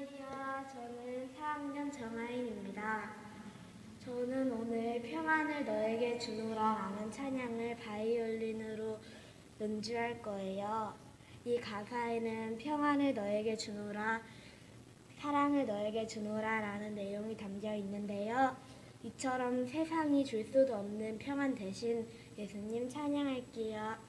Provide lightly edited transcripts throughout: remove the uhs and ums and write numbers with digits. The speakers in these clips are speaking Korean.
안녕하세요. 저는 4학년 정하인입니다. 저는 오늘 평안을 너에게 주노라 라는 찬양을 바이올린으로 연주할 거예요. 이 가사에는 평안을 너에게 주노라, 사랑을 너에게 주노라 라는 내용이 담겨 있는데요. 이처럼 세상이 줄 수도 없는 평안 대신 예수님 찬양할게요.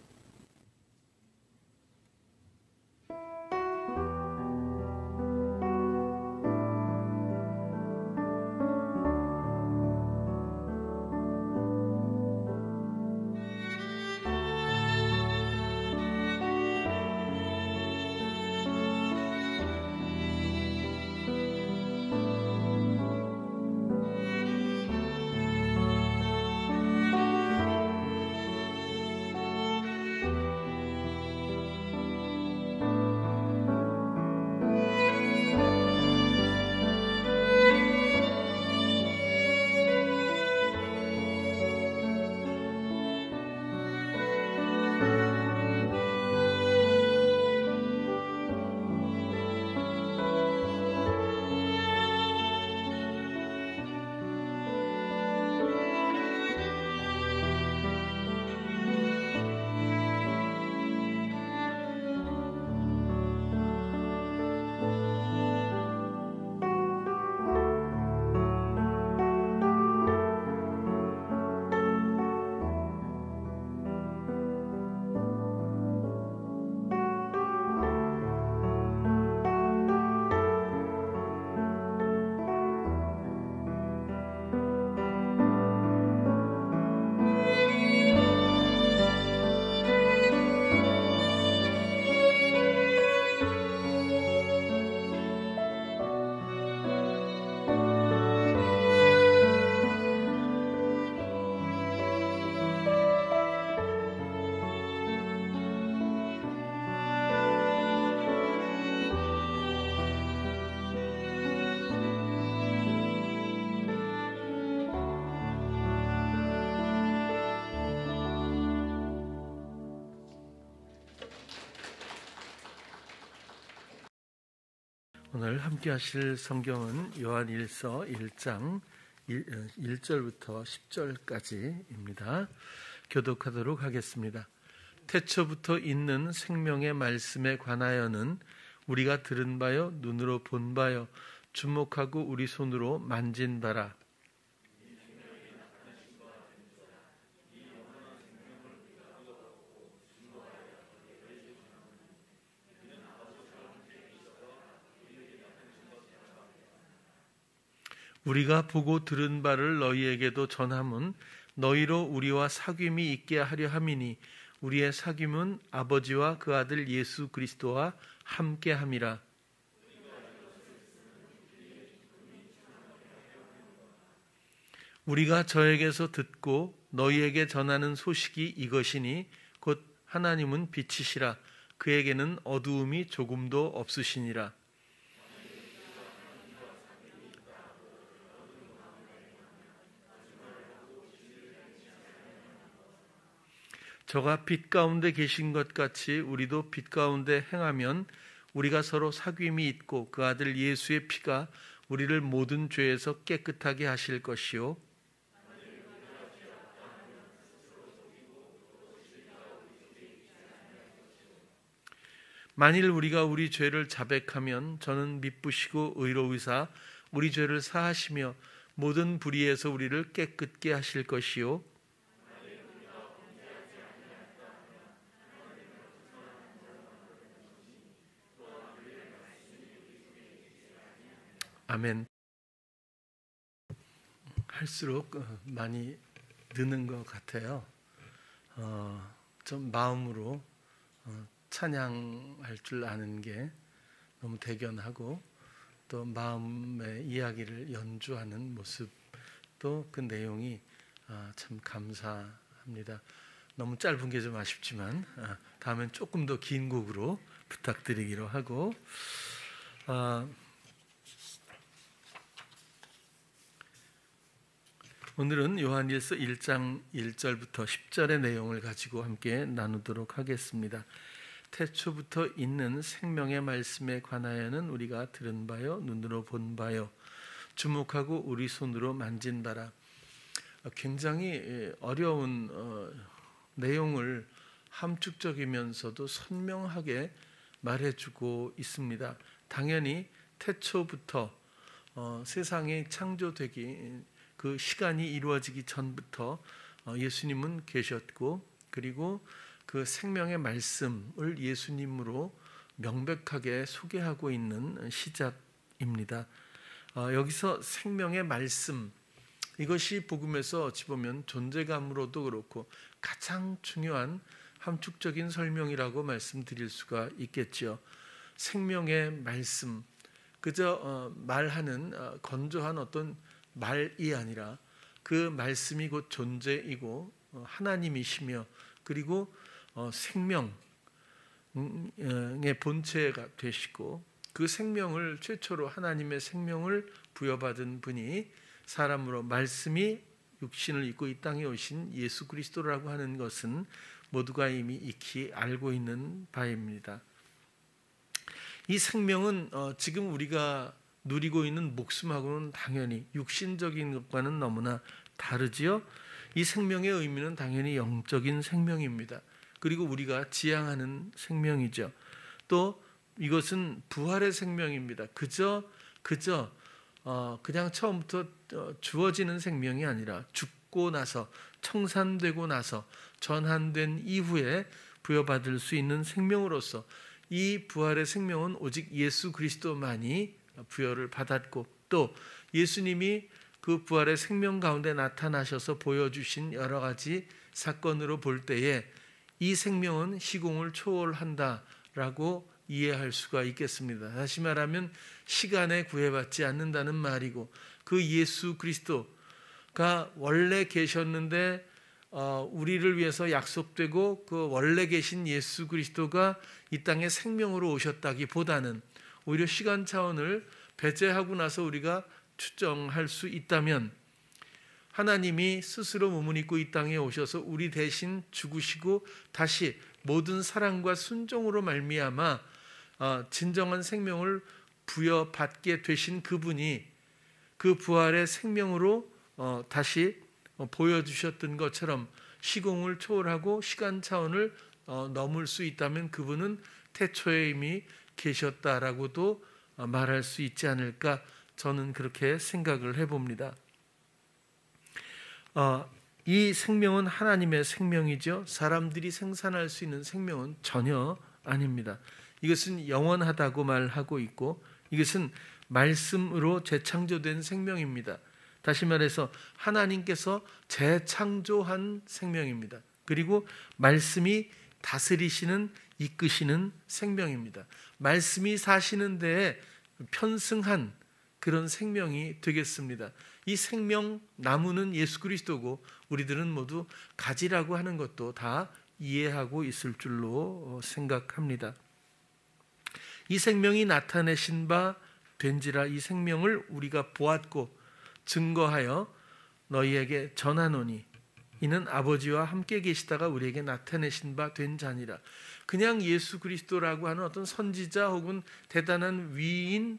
오늘 함께 하실 성경은 요한일서 1장 1절부터 10절까지입니다. 교독하도록 하겠습니다. 태초부터 있는 생명의 말씀에 관하여는 우리가 들은 바요, 눈으로 본 바요, 주목하고 우리 손으로 만진 바라. 우리가 보고 들은 바를 너희에게도 전함은 너희로 우리와 사귐이 있게 하려 함이니 우리의 사귐은 아버지와 그 아들 예수 그리스도와 함께 함이라. 우리가 저에게서 듣고 너희에게 전하는 소식이 이것이니 곧 하나님은 빛이시라. 그에게는 어두움이 조금도 없으시니라. 저가 빛 가운데 계신 것 같이 우리도 빛 가운데 행하면 우리가 서로 사귐이 있고 그 아들 예수의 피가 우리를 모든 죄에서 깨끗하게 하실 것이요. 만일 우리가 우리 죄를 자백하면 저는 미쁘시고 의로우사 우리 죄를 사하시며 모든 불의에서 우리를 깨끗게 하실 것이요. 아멘. 할수록 많이 느는 것 같아요. 좀 마음으로 찬양할 줄 아는 게 너무 대견하고 또 마음의 이야기를 연주하는 모습도 그 내용이 참 감사합니다. 너무 짧은 게 좀 아쉽지만 다음엔 조금 더 긴 곡으로 부탁드리기로 하고 오늘은 요한일서 1장 1절부터 10절의 내용을 가지고 함께 나누도록 하겠습니다. 태초부터 있는 생명의 말씀에 관하여는 우리가 들은 바요, 눈으로 본 바요, 주목하고 우리 손으로 만진 바라. 굉장히 어려운 내용을 함축적이면서도 선명하게 말해주고 있습니다. 당연히 태초부터 세상이 창조되기 그 시간이 이루어지기 전부터 예수님은 계셨고, 그리고 그 생명의 말씀을 예수님으로 명백하게 소개하고 있는 시작입니다. 여기서 생명의 말씀, 이것이 복음에서 어찌 보면 존재감으로도 그렇고 가장 중요한 함축적인 설명이라고 말씀드릴 수가 있겠지요. 생명의 말씀, 그저 말하는 건조한 어떤 말이 아니라 그 말씀이 곧 존재이고 하나님이시며, 그리고 생명의 본체가 되시고, 그 생명을 최초로 하나님의 생명을 부여받은 분이 사람으로 말씀이 육신을 입고 이 땅에 오신 예수 그리스도라고 하는 것은 모두가 이미 익히 알고 있는 바입니다. 이 생명은 지금 우리가 누리고 있는 목숨하고는 당연히 육신적인 것과는 너무나 다르지요. 이 생명의 의미는 당연히 영적인 생명입니다. 그리고 우리가 지향하는 생명이죠. 또 이것은 부활의 생명입니다. 그냥 처음부터 주어지는 생명이 아니라 죽고 나서, 청산되고 나서, 전환된 이후에 부여받을 수 있는 생명으로서 이 부활의 생명은 오직 예수 그리스도만이 부여를 받았고, 또 예수님이 그 부활의 생명 가운데 나타나셔서 보여주신 여러 가지 사건으로 볼 때에 이 생명은 시공을 초월한다라고 이해할 수가 있겠습니다. 다시 말하면 시간에 구애받지 않는다는 말이고, 그 예수 그리스도가 원래 계셨는데 우리를 위해서 약속되고 그 원래 계신 예수 그리스도가 이 땅에 생명으로 오셨다기보다는 오히려 시간 차원을 배제하고 나서 우리가 추정할 수 있다면, 하나님이 스스로 몸을 입고 이 땅에 오셔서 우리 대신 죽으시고 다시 모든 사랑과 순종으로 말미암아 진정한 생명을 부여받게 되신 그분이 그 부활의 생명으로 다시 보여주셨던 것처럼 시공을 초월하고 시간 차원을 넘을 수 있다면 그분은 태초에 이미 계셨다라고도 말할 수 있지 않을까, 저는 그렇게 생각을 해봅니다. 이 생명은 하나님의 생명이죠. 사람들이 생산할 수 있는 생명은 전혀 아닙니다. 이것은 영원하다고 말하고 있고, 이것은 말씀으로 재창조된 생명입니다. 다시 말해서 하나님께서 재창조한 생명입니다. 그리고 말씀이 다스리시는, 이끄시는 생명입니다. 말씀이 사시는 데에 편승한 그런 생명이 되겠습니다. 이 생명 나무는 예수 그리스도고, 우리들은 모두 가지라고 하는 것도 다 이해하고 있을 줄로 생각합니다. 이 생명이 나타내신 바 된지라 이 생명을 우리가 보았고 증거하여 너희에게 전하노니 이는 아버지와 함께 계시다가 우리에게 나타내신 바 된 자니라. 그냥 예수 그리스도라고 하는 어떤 선지자 혹은 대단한 위인이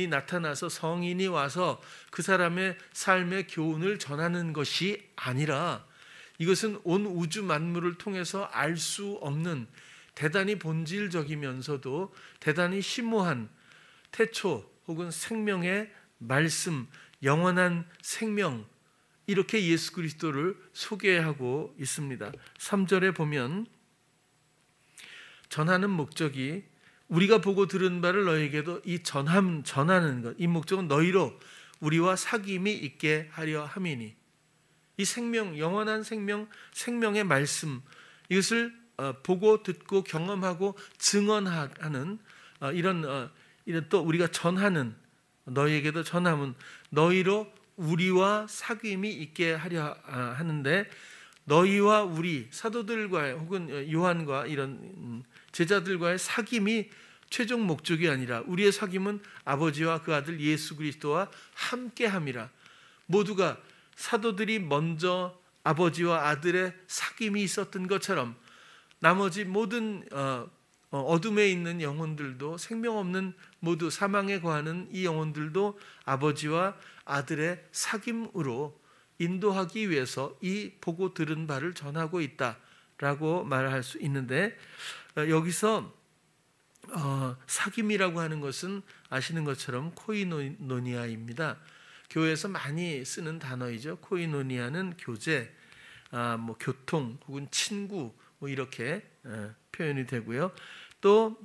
나타나서 성인이 와서 그 사람의 삶의 교훈을 전하는 것이 아니라, 이것은 온 우주 만물을 통해서 알 수 없는 대단히 본질적이면서도 대단히 심오한 태초 혹은 생명의 말씀, 영원한 생명, 이렇게 예수 그리스도를 소개하고 있습니다. 3절에 보면 전하는 목적이 우리가 보고 들은 바를 너희에게도 이 전하는 것, 이 목적은 너희로 우리와 사귐이 있게 하려 함이니, 이 생명, 영원한 생명, 생명의 말씀, 이것을 보고 듣고 경험하고 증언하는 이런 또 우리가 전하는, 너희에게도 전함은 너희로 우리와 사귐이 있게 하려 하는데, 너희와 우리 사도들과의 혹은 요한과 이런 제자들과의 사귐이 최종 목적이 아니라 우리의 사귐은 아버지와 그 아들 예수 그리스도와 함께함이라. 모두가 사도들이 먼저 아버지와 아들의 사귐이 있었던 것처럼 나머지 모든 어둠에 있는 영혼들도, 생명 없는 모두 사망에 거하는 이 영혼들도 아버지와 아들의 사귐으로 인도하기 위해서 이 보고 들은 바를 전하고 있다라고 말할 수 있는데, 여기서 사귐이라고 하는 것은 아시는 것처럼 코이노니아입니다. 교회에서 많이 쓰는 단어이죠. 코이노니아는 교제, 교통 혹은 친구 이렇게 표현이 되고요. 또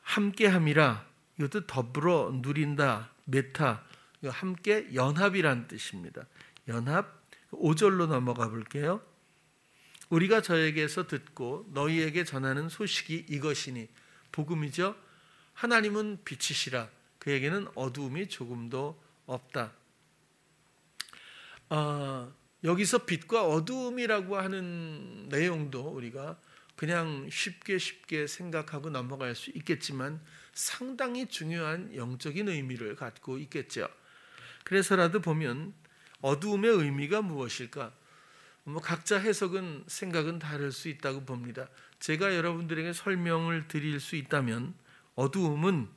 함께함이라, 이것도 더불어 누린다, 메타, 함께 연합이란 뜻입니다. 연합. 5절로 넘어가 볼게요. 우리가 저에게서 듣고 너희에게 전하는 소식이 이것이니, 복음이죠. 하나님은 빛이시라, 그에게는 어두움이 조금도 없다. 여기서 빛과 어두움이라고 하는 내용도 우리가 그냥 쉽게 생각하고 넘어갈 수 있겠지만 상당히 중요한 영적인 의미를 갖고 있겠죠. 그래서라도 보면 어두움의 의미가 무엇일까? 각자 해석은, 생각은 다를 수 있다고 봅니다. 제가 여러분들에게 설명을 드릴 수 있다면, 어두움은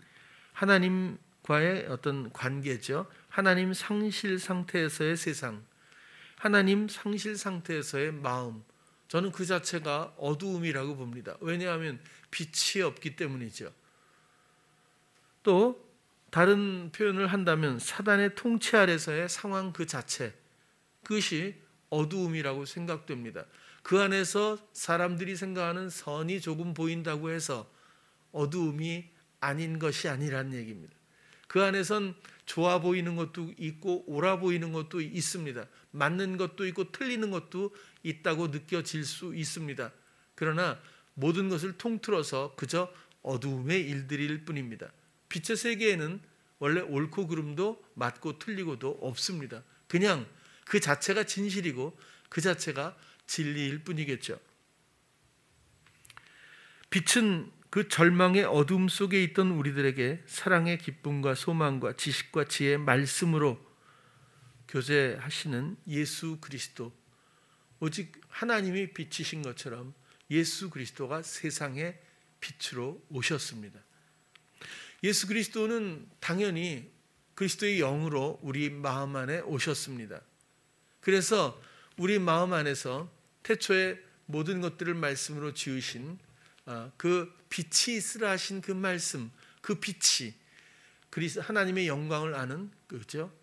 하나님과의 어떤 관계죠. 하나님 상실 상태에서의 세상, 하나님 상실 상태에서의 마음, 저는 그 자체가 어두움이라고 봅니다. 왜냐하면 빛이 없기 때문이죠. 또 다른 표현을 한다면 사단의 통치 아래서의 상황 그 자체, 그것이 어두움이라고 생각됩니다. 그 안에서 사람들이 생각하는 선이 조금 보인다고 해서 어두움이 아닌 것이 아니란 얘기입니다. 그 안에선 좋아 보이는 것도 있고 옳아 보이는 것도 있습니다. 맞는 것도 있고 틀리는 것도 있다고 느껴질 수 있습니다. 그러나 모든 것을 통틀어서 그저 어두움의 일들일 뿐입니다. 빛의 세계에는 원래 옳고 그름도 맞고 틀리고도 없습니다. 그냥 그 자체가 진실이고 그 자체가 진리일 뿐이겠죠. 빛은 그 절망의 어둠 속에 있던 우리들에게 사랑의 기쁨과 소망과 지식과 지혜의 말씀으로 교제하시는 예수 그리스도, 오직 하나님이 빛이신 것처럼 예수 그리스도가 세상의 빛으로 오셨습니다. 예수 그리스도는 당연히 그리스도의 영으로 우리 마음 안에 오셨습니다. 그래서 우리 마음 안에서 태초에 모든 것들을 말씀으로 지으신 그 빛이 있으라 하신 그 말씀, 그 빛이 하나님의 영광을 아는, 그죠?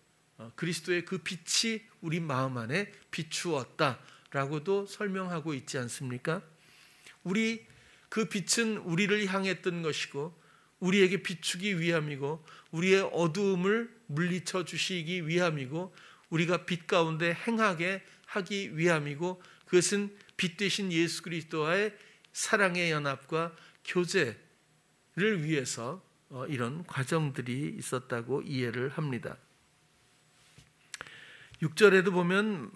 그리스도의 그 빛이 우리 마음 안에 비추었다라고도 설명하고 있지 않습니까? 그 빛은 우리를 향했던 것이고 우리에게 비추기 위함이고 우리의 어두움을 물리쳐 주시기 위함이고 우리가 빛 가운데 행하게 하기 위함이고, 그것은 빛 되신 예수 그리스도와의 사랑의 연합과 교제를 위해서 이런 과정들이 있었다고 이해를 합니다. 6절에도 보면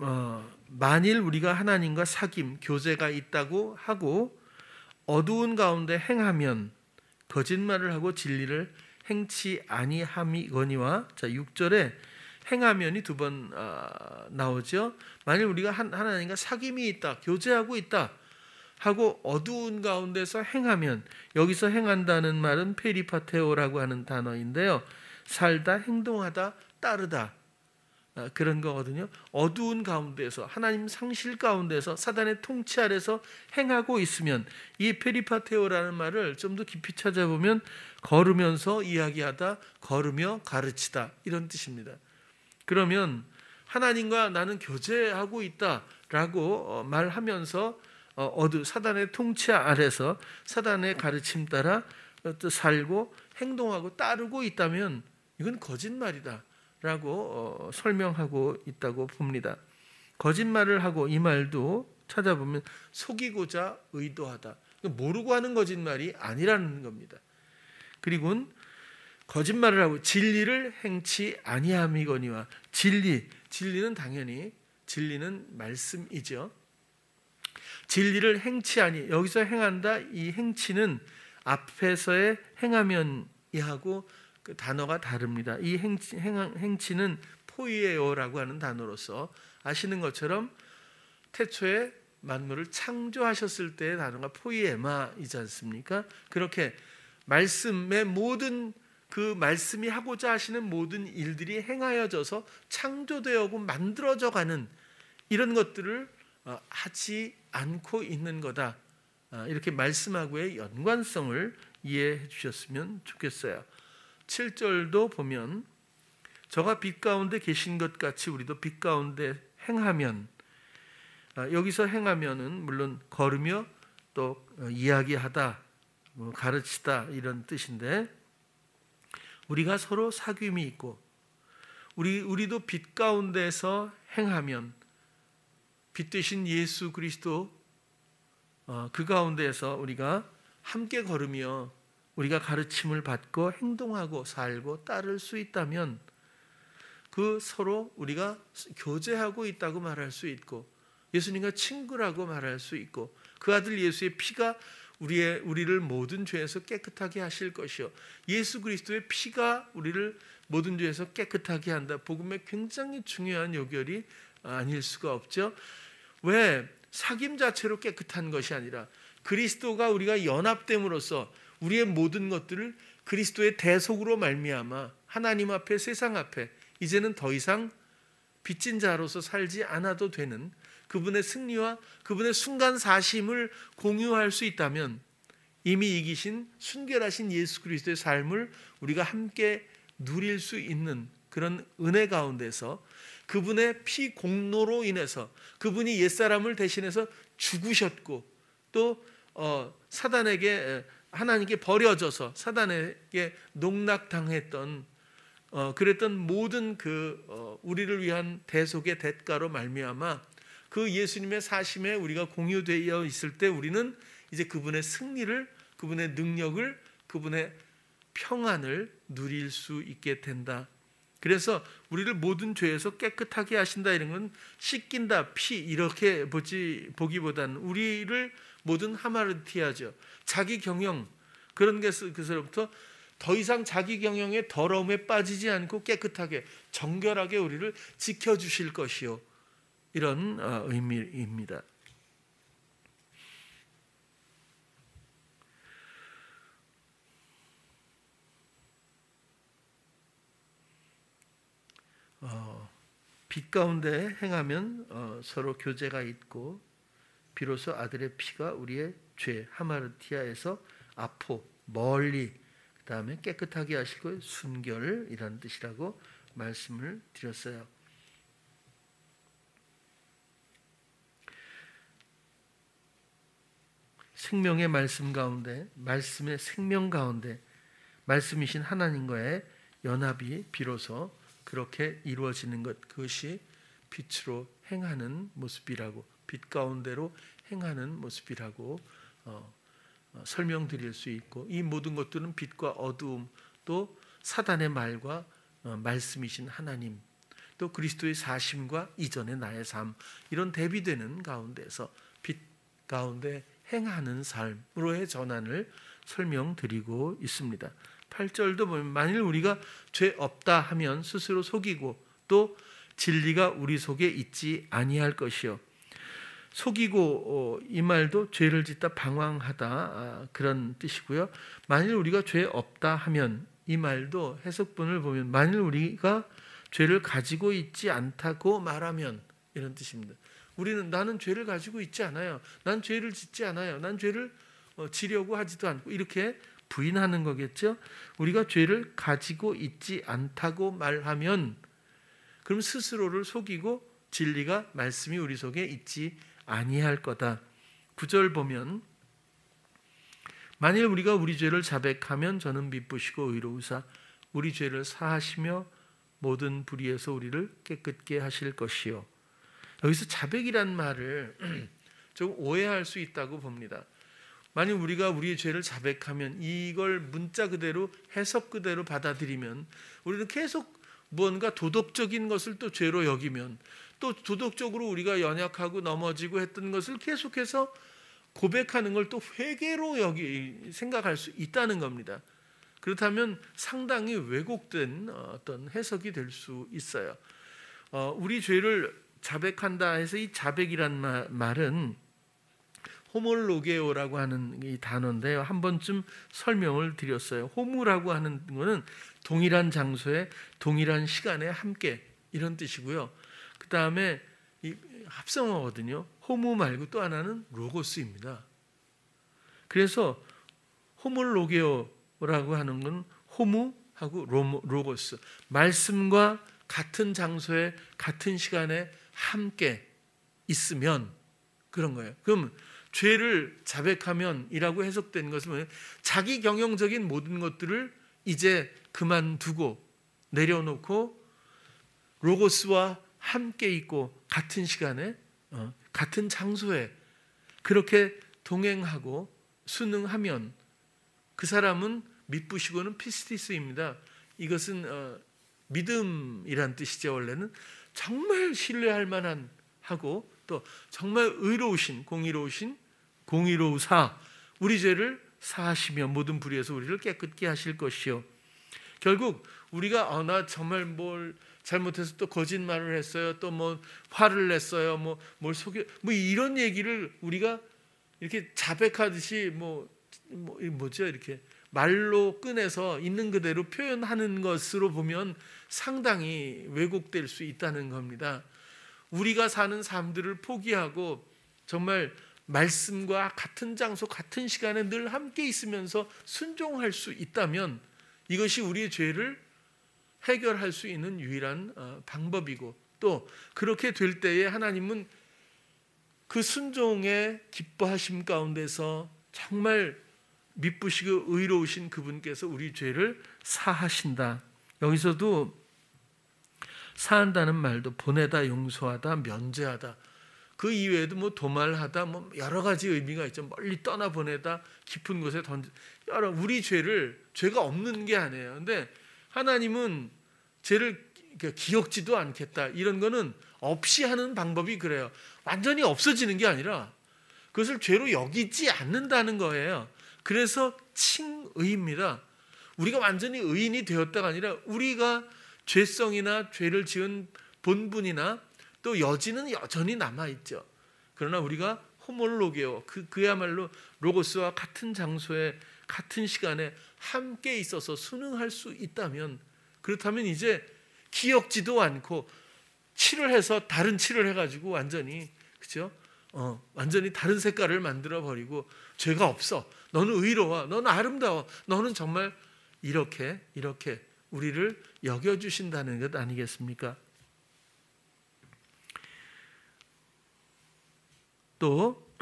만일 우리가 하나님과 사귐, 교제가 있다고 하고 어두운 가운데 행하면 거짓말을 하고 진리를 행치 아니함이거니와, 자 6절에 행하면이 두 번 나오죠. 만일 우리가 하나님과 사귐이 있다, 교제하고 있다 하고 어두운 가운데서 행하면, 여기서 행한다는 말은 페리파테오라고 하는 단어인데요. 살다, 행동하다, 따르다, 그런 거거든요. 어두운 가운데서, 하나님 상실 가운데서 사단의 통치 아래서 행하고 있으면, 이 페리파테오라는 말을 좀 더 깊이 찾아보면 걸으면서 이야기하다, 걸으며 가르치다, 이런 뜻입니다. 그러면 하나님과 나는 교제하고 있다라고 말하면서 사단의 통치 아래서 사단의 가르침 따라 또 살고 행동하고 따르고 있다면 이건 거짓말이다 라고 설명하고 있다고 봅니다. 거짓말을 하고, 이 말도 찾아보면 속이고자 의도하다, 모르고 하는 거짓말이 아니라는 겁니다. 그리고 거짓말을 하고 진리를 행치 아니함이거니와, 진리는 당연히 진리는 말씀이죠. 진리를 행치 아니, 여기서 행한다, 이 행치는 앞에서의 행하면이하고 그 단어가 다릅니다. 이 행치는 포이에오라고 하는 단어로서 아시는 것처럼 태초에 만물을 창조하셨을 때의 단어가 포이에마이지 않습니까? 그렇게 말씀의 모든 그 말씀이 하고자 하시는 모든 일들이 행하여져서 창조되어고 만들어져 가는 이런 것들을 하지 않고 있는 거다. 이렇게 말씀하고의 연관성을 이해해 주셨으면 좋겠어요. 7절도 보면 저가 빛 가운데 계신 것 같이 우리도 빛 가운데 행하면, 여기서 행하면은 물론 걸으며 또 이야기하다, 가르치다 이런 뜻인데, 우리가 서로 사귐이 있고 우리도 빛 가운데서 행하면 빛 되신 예수 그리스도 그 가운데에서 우리가 함께 걸으며 우리가 가르침을 받고 행동하고 살고 따를 수 있다면 그 서로 우리가 교제하고 있다고 말할 수 있고 예수님과 친구라고 말할 수 있고 그 아들 예수의 피가 우리를 모든 죄에서 깨끗하게 하실 것이요 예수 그리스도의 피가 우리를 모든 죄에서 깨끗하게 한다. 복음의 굉장히 중요한 요결이 아닐 수가 없죠. 왜? 사귐 자체로 깨끗한 것이 아니라 그리스도가 우리가 연합됨으로써 우리의 모든 것들을 그리스도의 대속으로 말미암아 하나님 앞에 세상 앞에 이제는 더 이상 빚진 자로서 살지 않아도 되는 그분의 승리와 그분의 순간 사심을 공유할 수 있다면 이미 이기신 순결하신 예수 그리스도의 삶을 우리가 함께 누릴 수 있는 그런 은혜 가운데서 그분의 피 공로로 인해서 그분이 옛사람을 대신해서 죽으셨고 또 사단에게 하나님께 버려져서 사단에게 농락당했던 그랬던 모든 우리를 위한 대속의 대가로 말미암아 그 예수님의 사심에 우리가 공유되어 있을 때 우리는 이제 그분의 승리를, 그분의 능력을, 그분의 평안을 누릴 수 있게 된다. 그래서 우리를 모든 죄에서 깨끗하게 하신다 이런 건 씻긴다, 피 이렇게 보기보다는 우리를 모든 하마르티아죠. 자기 경영 그런 것으로부터 더 이상 자기 경영의 더러움에 빠지지 않고 깨끗하게 정결하게 우리를 지켜주실 것이요. 이런 의미입니다. 빛 가운데 행하면 서로 교제가 있고 비로소 아들의 피가 우리의 죄 하마르티아에서 아포 멀리 그 다음에 깨끗하게 하시고 순결이라는 뜻이라고 말씀을 드렸어요. 생명의 말씀 가운데 말씀의 생명 가운데 말씀이신 하나님과의 연합이 비로소 그렇게 이루어지는 것, 그것이 빛으로 행하는 모습이라고, 빛 가운데로 행하는 모습이라고 설명드릴 수 있고, 이 모든 것들은 빛과 어두움, 또 사단의 말과 말씀이신 하나님, 또 그리스도의 사심과 이전의 나의 삶, 이런 대비되는 가운데서 빛 가운데 행하는 삶으로의 전환을 설명드리고 있습니다. 8절도 보면 만일 우리가 죄 없다 하면 스스로 속이고 또 진리가 우리 속에 있지 아니할 것이요. 속이고 이 말도 죄를 짓다 방황하다 그런 뜻이고요. 만일 우리가 죄 없다 하면 이 말도 해석본을 보면 만일 우리가 죄를 가지고 있지 않다고 말하면 이런 뜻입니다. 나는 죄를 가지고 있지 않아요. 난 죄를 짓지 않아요. 난 죄를 지려고 하지도 않고 이렇게 부인하는 거겠죠. 우리가 죄를 가지고 있지 않다고 말하면 그럼 스스로를 속이고 진리가 말씀이 우리 속에 있지 아니할 거다. 9절 보면 만일 우리가 우리 죄를 자백하면 저는 미쁘시고 의로우사 우리 죄를 사하시며 모든 불의에서 우리를 깨끗게 하실 것이요. 여기서 자백이란 말을 좀 오해할 수 있다고 봅니다. 만약 우리가 우리의 죄를 자백하면 이걸 문자 그대로 해석 그대로 받아들이면 우리는 계속 무언가 도덕적인 것을 또 죄로 여기면 또 도덕적으로 우리가 연약하고 넘어지고 했던 것을 계속해서 고백하는 걸 또 회개로 생각할 수 있다는 겁니다. 그렇다면 상당히 왜곡된 어떤 해석이 될 수 있어요. 우리 죄를 자백한다 해서 이 자백이란 말은 호몰로게오라고 하는 이 단어인데요. 한 번쯤 설명을 드렸어요. 호무라고 하는 것은 동일한 장소에 동일한 시간에 함께, 이런 뜻이고요. 그 다음에 이 합성어거든요. 호무 말고 또 하나는 로고스입니다. 그래서 호몰로게오라고 하는 건 호무하고 로고스, 말씀과 같은 장소에 같은 시간에 함께 있으면 그런 거예요. 그럼 죄를 자백하면이라고 해석된 것은 자기 경영적인 모든 것들을 이제 그만두고 내려놓고 로고스와 함께 있고 같은 시간에 같은 장소에 그렇게 동행하고 순응하면 그 사람은 미쁘시고는 피스티스입니다. 이것은 믿음이란 뜻이죠. 원래는 정말 신뢰할 만한 하고 또 정말 의로우신 공의로우사 우리 죄를 사하시며 모든 불의에서 우리를 깨끗게 하실 것이요. 결국 우리가 나 정말 뭘 잘못해서 또 거짓말을 했어요. 또 뭐 화를 냈어요. 뭘 속여 이런 얘기를 우리가 이렇게 자백하듯이 뭐죠? 이렇게 말로 꺼내서 있는 그대로 표현하는 것으로 보면 상당히 왜곡될 수 있다는 겁니다. 우리가 사는 삶들을 포기하고 정말 말씀과 같은 장소, 같은 시간에 늘 함께 있으면서 순종할 수 있다면 이것이 우리의 죄를 해결할 수 있는 유일한 방법이고, 또 그렇게 될 때에 하나님은 그 순종의 기뻐하심 가운데서 정말 미쁘시고 의로우신 그분께서 우리 죄를 사하신다. 여기서도 사한다는 말도 보내다, 용서하다, 면제하다, 그 이외에도 도말하다, 여러 가지 의미가 있죠. 멀리 떠나 보내다, 깊은 곳에 던져. 우리 죄가 없는 게 아니에요. 근데 하나님은 죄를 기억지도 않겠다. 이런 거는 없이 하는 방법이 그래요. 완전히 없어지는 게 아니라 그것을 죄로 여기지 않는다는 거예요. 그래서 칭의입니다. 우리가 완전히 의인이 되었다가 아니라 우리가 죄성이나 죄를 지은 본분이나 또 여지는 여전히 남아있죠. 그러나 우리가 호몰로게오, 그야말로 로고스와 같은 장소에 같은 시간에 함께 있어서 순응할 수 있다면, 그렇다면 이제 기억지도 않고 칠을 해서 다른 칠을 해가지고 완전히, 그죠? 완전히 다른 색깔을 만들어 버리고 죄가 없어. 너는 의로워. 너는 아름다워. 너는 정말 이렇게 우리를 여겨주신다는 것 아니겠습니까? 또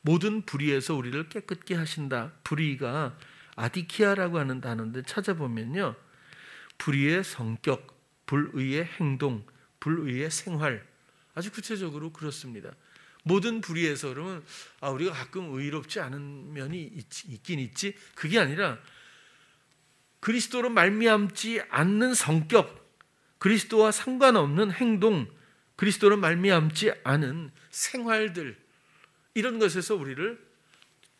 모든 불의에서 우리를 깨끗게 하신다. 불의가 아디키아라고 하는 단어인데 찾아보면요, 불의의 성격, 불의의 행동, 불의의 생활, 아주 구체적으로 그렇습니다. 모든 불의에서 그러면 우리가 가끔 의롭지 않은 면이 있긴 있지, 그게 아니라 그리스도로 말미암지 않는 성격, 그리스도와 상관없는 행동, 그리스도로 말미암지 않은 생활들, 이런 것에서 우리를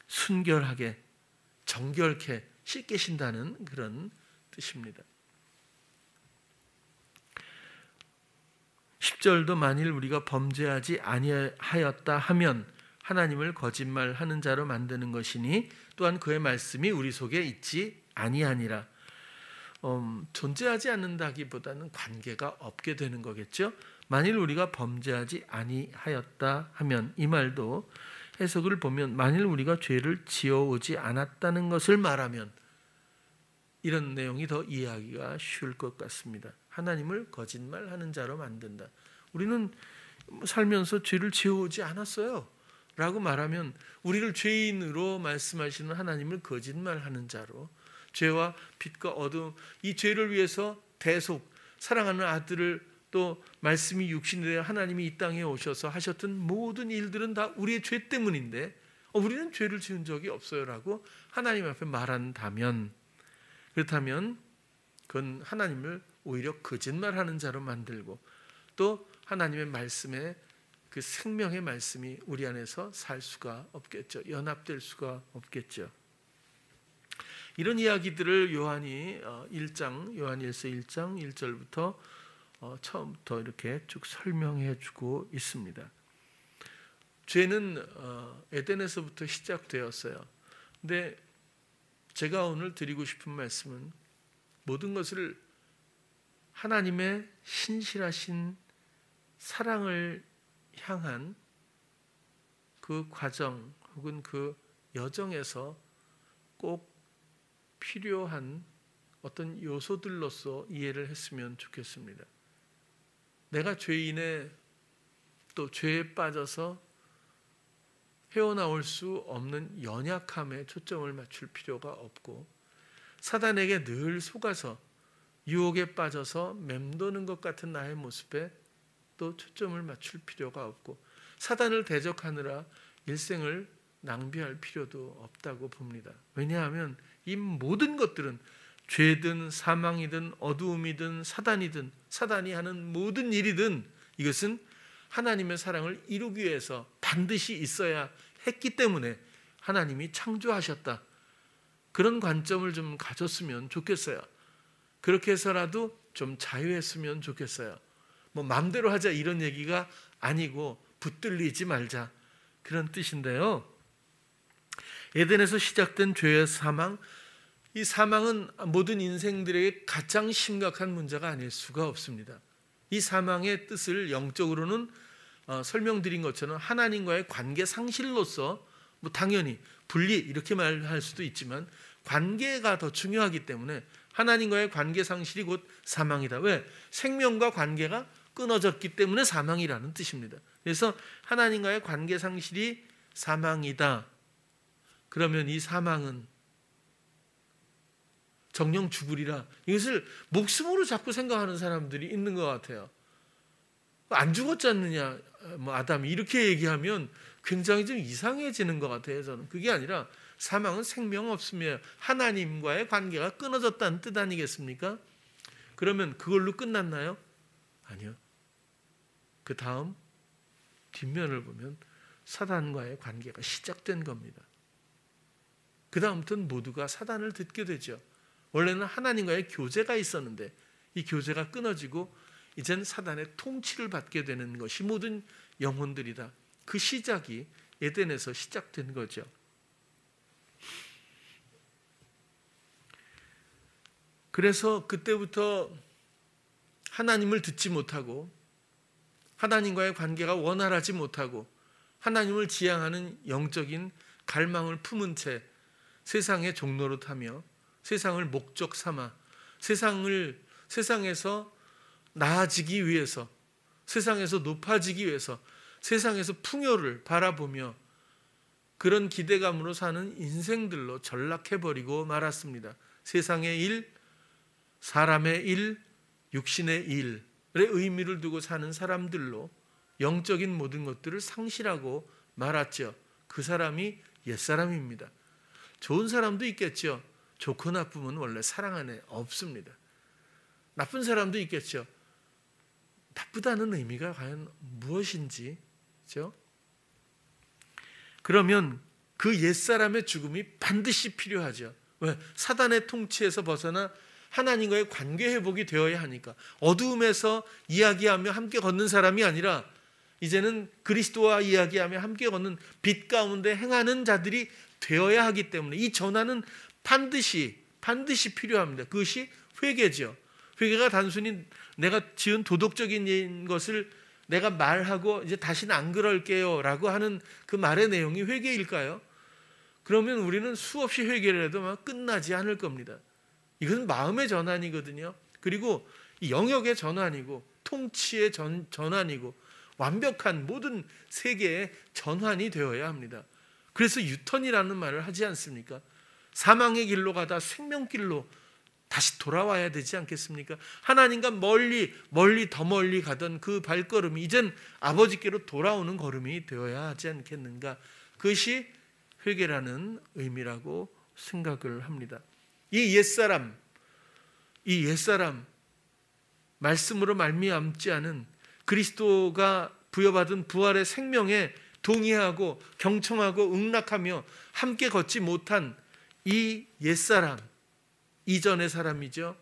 순결하게 정결케 씻기신다는 그런 뜻입니다. 10절도 만일 우리가 범죄하지 아니하였다 하면 하나님을 거짓말하는 자로 만드는 것이니 또한 그의 말씀이 우리 속에 있지 아니하니라. 존재하지 않는다기보다는 관계가 없게 되는 거겠죠. 만일 우리가 범죄하지 아니하였다 하면, 이 말도 해석을 보면 만일 우리가 죄를 지어오지 않았다는 것을 말하면 이런 내용이 더 이해하기가 쉬울 것 같습니다. 하나님을 거짓말하는 자로 만든다. 우리는 살면서 죄를 지어오지 않았어요 라고 말하면 우리를 죄인으로 말씀하시는 하나님을 거짓말하는 자로, 죄와 빛과 어둠, 이 죄를 위해서 대속 사랑하는 아들을, 또 말씀이 육신이 되어 하나님이 이 땅에 오셔서 하셨던 모든 일들은 다 우리의 죄 때문인데 우리는 죄를 지은 적이 없어요 라고 하나님 앞에 말한다면, 그렇다면 그건 하나님을 오히려 거짓말하는 자로 만들고, 또 하나님의 말씀에 그 생명의 말씀이 우리 안에서 살 수가 없겠죠. 연합될 수가 없겠죠. 이런 이야기들을 요한이 1장, 요한일서 1장 죄는 에덴에서부터 시작되었어요. 근데 제가 오늘 드리고 싶은 말씀은 모든 것을 하나님의 신실하신 사랑을 향한 그 과정 혹은 그 여정에서 꼭 필요한 어떤 요소들로서 이해를 했으면 좋겠습니다. 내가 죄인의 또 죄에 빠져서 헤어나올 수 없는 연약함에 초점을 맞출 필요가 없고, 사단에게 늘 속아서 유혹에 빠져서 맴도는 것 같은 나의 모습에 또 초점을 맞출 필요가 없고, 사단을 대적하느라 일생을 낭비할 필요도 없다고 봅니다. 왜냐하면 이 모든 것들은 죄든 사망이든 어두움이든 사단이든 사단이 하는 모든 일이든 이것은 하나님의 사랑을 이루기 위해서 반드시 있어야 했기 때문에 하나님이 창조하셨다. 그런 관점을 좀 가졌으면 좋겠어요. 그렇게 해서라도 좀 자유했으면 좋겠어요. 뭐 마음대로 하자 이런 얘기가 아니고 붙들리지 말자 그런 뜻인데요. 에덴에서 시작된 죄의 사망, 이 사망은 모든 인생들에게 가장 심각한 문제가 아닐 수가 없습니다. 이 사망의 뜻을 영적으로는 설명드린 것처럼 하나님과의 관계 상실로서 뭐 당연히 분리 이렇게 말할 수도 있지만 관계가 더 중요하기 때문에 하나님과의 관계 상실이 곧 사망이다. 왜? 생명과 관계가 끊어졌기 때문에 사망이라는 뜻입니다. 그래서 하나님과의 관계 상실이 사망이다. 그러면 이 사망은 정령 죽으리라. 이것을 목숨으로 자꾸 생각하는 사람들이 있는 것 같아요. 안 죽었지 않느냐, 뭐 아담이 이렇게 얘기하면 굉장히 좀 이상해지는 것 같아요. 저는 그게 아니라 사망은 생명 없음이에요. 하나님과의 관계가 끊어졌다는 뜻 아니겠습니까? 그러면 그걸로 끝났나요? 아니요. 그 다음 뒷면을 보면 사단과의 관계가 시작된 겁니다. 그 다음부터는 모두가 사단을 듣게 되죠. 원래는 하나님과의 교제가 있었는데 이 교제가 끊어지고 이젠 사단의 통치를 받게 되는 것이 모든 영혼들이다. 그 시작이 에덴에서 시작된 거죠. 그래서 그때부터 하나님을 듣지 못하고 하나님과의 관계가 원활하지 못하고 하나님을 지향하는 영적인 갈망을 품은 채 세상의 종로로 타며 세상을 목적 삼아 세상에서 나아지기 위해서, 세상에서 높아지기 위해서, 세상에서 풍요를 바라보며 그런 기대감으로 사는 인생들로 전락해버리고 말았습니다. 세상의 일, 사람의 일, 육신의 일에 의미를 두고 사는 사람들로 영적인 모든 것들을 상실하고 말았죠. 그 사람이 옛사람입니다. 좋은 사람도 있겠죠. 좋고 나쁨은 원래 사랑 안에 없습니다. 나쁜 사람도 있겠죠. 나쁘다는 의미가 과연 무엇인지, 그렇죠? 그러면 그 옛사람의 죽음이 반드시 필요하죠. 왜? 사단의 통치에서 벗어나 하나님과의 관계 회복이 되어야 하니까. 어두움에서 이야기하며 함께 걷는 사람이 아니라 이제는 그리스도와 이야기하며 함께 걷는 빛 가운데 행하는 자들이 되어야 하기 때문에 이 전환은 반드시 필요합니다. 그것이 회개죠. 회개가 단순히 내가 지은 도덕적인 것을 내가 말하고 이제 다시는 안 그럴게요 라고 하는 그 말의 내용이 회개일까요? 그러면 우리는 수없이 회개를 해도 끝나지 않을 겁니다. 이것은 마음의 전환이거든요. 그리고 영역의 전환이고 통치의 전환이고 완벽한 모든 세계의 전환이 되어야 합니다. 그래서 유턴이라는 말을 하지 않습니까? 사망의 길로 가다 생명길로 다시 돌아와야 되지 않겠습니까? 하나님과 더 멀리 가던 그 발걸음이 이젠 아버지께로 돌아오는 걸음이 되어야 하지 않겠는가? 그것이 회개라는 의미라고 생각을 합니다. 이 옛사람 말씀으로 말미암지 않은 그리스도가 부여받은 부활의 생명에 동의하고 경청하고 응락하며 함께 걷지 못한 이 옛사람, 이전의 사람이죠.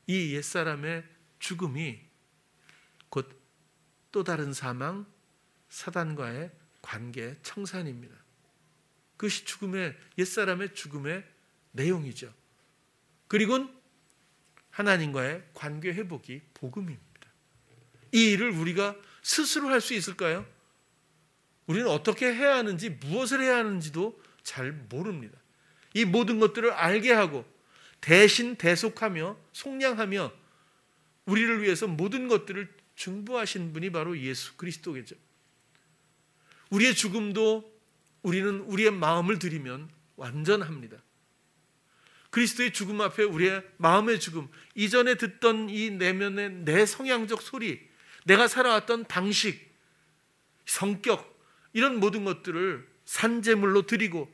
이 옛사람의 죽음이 곧 또 다른 사망, 사단과의 관계 청산입니다. 그것이 죽음의 옛사람의 죽음의 내용이죠. 그리고 하나님과의 관계 회복이 복음입니다. 이 일을 우리가 스스로 할 수 있을까요? 우리는 어떻게 해야 하는지, 무엇을 해야 하는지도 잘 모릅니다. 이 모든 것들을 알게 하고 대신 대속하며 속량하며 우리를 위해서 모든 것들을 중보하신 분이 바로 예수 그리스도겠죠. 우리의 죽음도 우리는 우리의 마음을 드리면 완전합니다. 그리스도의 죽음 앞에 우리의 마음의 죽음, 이전에 듣던 이 내면의 내 성향적 소리, 내가 살아왔던 방식, 성격, 이런 모든 것들을 산제물로 드리고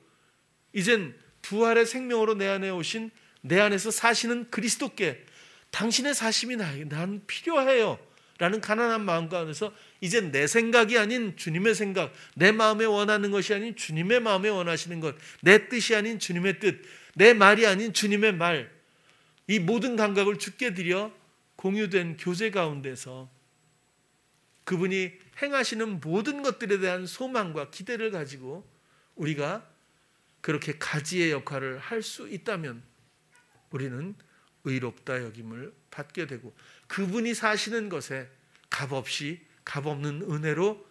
이젠 부활의 생명으로 내 안에 오신 내 안에서 사시는 그리스도께 당신의 사심이 난 필요해요 라는 가난한 마음 가운데서 이제 내 생각이 아닌 주님의 생각, 내 마음에 원하는 것이 아닌 주님의 마음에 원하시는 것, 내 뜻이 아닌 주님의 뜻, 내 말이 아닌 주님의 말, 이 모든 감각을 주께 드려 공유된 교제 가운데서 그분이 행하시는 모든 것들에 대한 소망과 기대를 가지고 우리가 그렇게 가지의 역할을 할 수 있다면 우리는 의롭다 여김을 받게 되고 그분이 사시는 것에 값없이 값없는 은혜로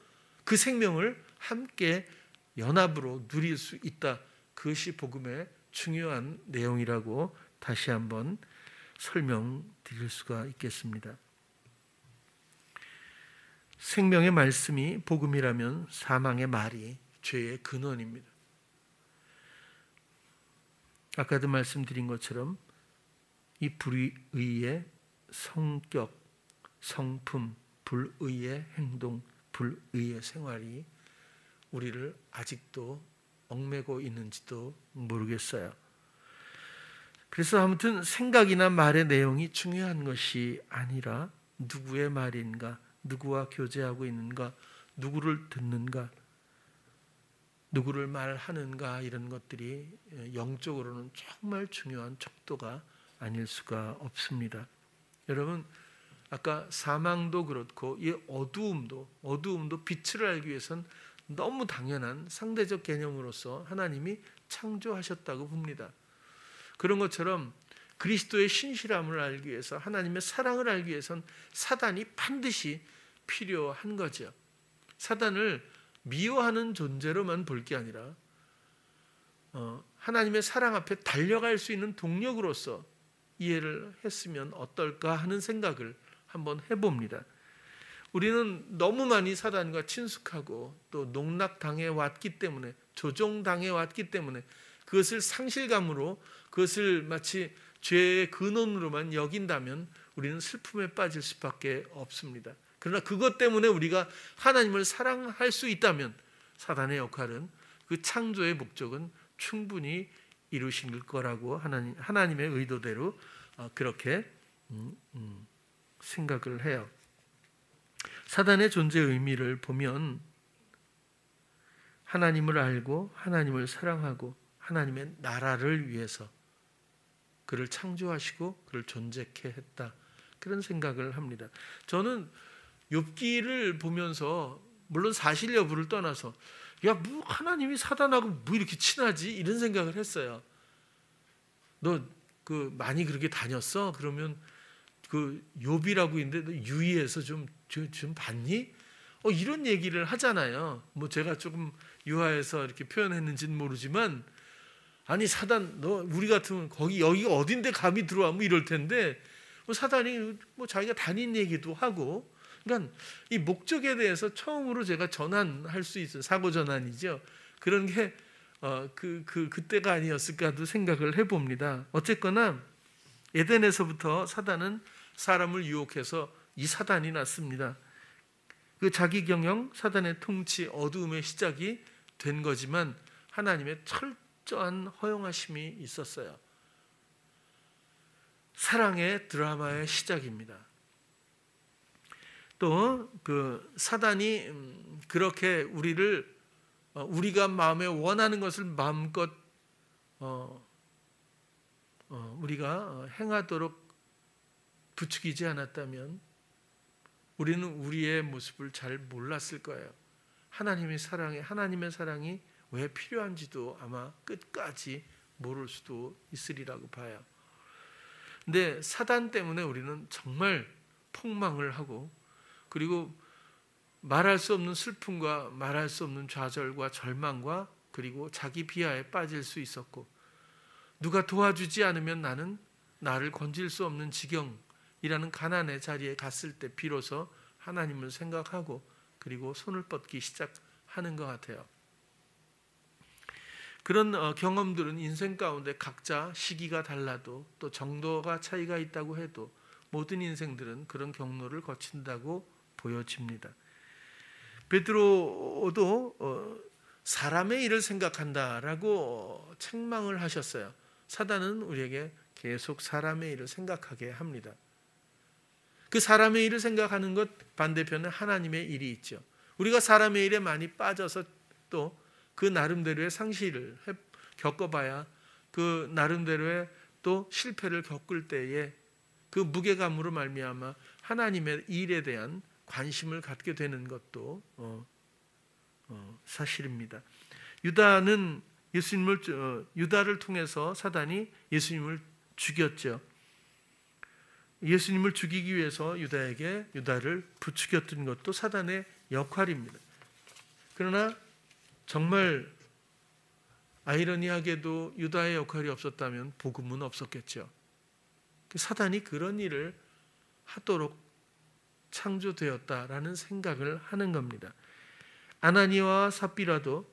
그 생명을 함께 연합으로 누릴 수 있다. 그것이 복음의 중요한 내용이라고 다시 한번 설명드릴 수가 있겠습니다. 생명의 말씀이 복음이라면 사망의 말이 죄의 근원입니다. 아까도 말씀드린 것처럼 이 불의의 성격, 성품, 불의의 행동, 불의의 생활이 우리를 아직도 얽매고 있는지도 모르겠어요. 그래서 아무튼 생각이나 말의 내용이 중요한 것이 아니라 누구의 말인가, 누구와 교제하고 있는가, 누구를 듣는가, 누구를 말하는가, 이런 것들이 영적으로는 정말 중요한 척도가 아닐 수가 없습니다. 여러분, 아까 사망도 그렇고 이 어두움도 빛을 알기 위해서는 너무 당연한 상대적 개념으로서 하나님이 창조하셨다고 봅니다. 그런 것처럼 그리스도의 신실함을 알기 위해서, 하나님의 사랑을 알기 위해서는 사단이 반드시 필요한 거죠. 사단을 미워하는 존재로만 볼 게 아니라 하나님의 사랑 앞에 달려갈 수 있는 동력으로서 이해를 했으면 어떨까 하는 생각을 한번 해봅니다. 우리는 너무 많이 사단과 친숙하고 또 농락당해 왔기 때문에, 조종당해 왔기 때문에 그것을 상실감으로, 그것을 마치 죄의 근원으로만 여긴다면 우리는 슬픔에 빠질 수밖에 없습니다. 그러나 그것 때문에 우리가 하나님을 사랑할 수 있다면 사단의 역할은, 그 창조의 목적은 충분히 이루실 거라고 하나님의 의도대로 그렇게 생각을 해요. 사단의 존재의 의미를 보면 하나님을 알고 하나님을 사랑하고 하나님의 나라를 위해서 그를 창조하시고 그를 존재케 했다, 그런 생각을 합니다. 저는 욥기를 보면서 물론 사실 여부를 떠나서 뭐 하나님이 사단하고 뭐 이렇게 친하지, 이런 생각을 했어요. 너 그 많이 그렇게 다녔어? 그러면 그 욥이라고 있는데 너 유의해서 좀 봤니? 이런 얘기를 하잖아요. 뭐 제가 조금 유화해서 이렇게 표현했는지는 모르지만, 아니 사단, 너 우리 같으면 여기가 어딘데 감히 들어와, 뭐 이럴 텐데 뭐 사단이 뭐 자기가 다닌 얘기도 하고, 그러니까 이 목적에 대해서 처음으로 제가 전환할 수 있어요. 사고 전환이죠. 그런 게 그때가 아니었을까도 생각을 해봅니다. 어쨌거나 에덴에서부터 사단은 사람을 유혹해서 이 사단이 났습니다. 그 자기 경영, 사단의 통치, 어두움의 시작이 된 거지만 하나님의 철저한 허용하심이 있었어요. 사랑의 드라마의 시작입니다. 또 그 사단이 그렇게 우리가 마음에 원하는 것을 마음껏 우리가 행하도록 부추기지 않았다면 우리는 우리의 모습을 잘 몰랐을 거예요. 하나님의 사랑이 왜 필요한지도 아마 끝까지 모를 수도 있으리라고 봐요. 근데 사단 때문에 우리는 정말 폭망을 하고, 그리고 말할 수 없는 슬픔과 말할 수 없는 좌절과 절망과 그리고 자기 비하에 빠질 수 있었고, 누가 도와주지 않으면 나를 건질 수 없는 지경이라는 가난의 자리에 갔을 때 비로소 하나님을 생각하고 그리고 손을 뻗기 시작하는 것 같아요. 그런 경험들은 인생 가운데 각자 시기가 달라도 또 정도가 차이가 있다고 해도 모든 인생들은 그런 경로를 거친다고 보여집니다. 베드로도 사람의 일을 생각한다라고 책망을 하셨어요. 사단은 우리에게 계속 사람의 일을 생각하게 합니다. 그 사람의 일을 생각하는 것 반대편에 하나님의 일이 있죠. 우리가 사람의 일에 많이 빠져서 또 그 나름대로의 상실을 겪어봐야 그 나름대로의 또 실패를 겪을 때에 그 무게감으로 말미암아 하나님의 일에 대한 관심을 갖게 되는 것도 사실입니다. 유다를 통해서 사단이 예수님을 죽였죠. 예수님을 죽이기 위해서 유다를 부추겼던 것도 사단의 역할입니다. 그러나 정말 아이러니하게도 유다의 역할이 없었다면 복음은 없었겠죠. 사단이 그런 일을 하도록 창조되었다라는 생각을 하는 겁니다. 아나니아와 삽비라도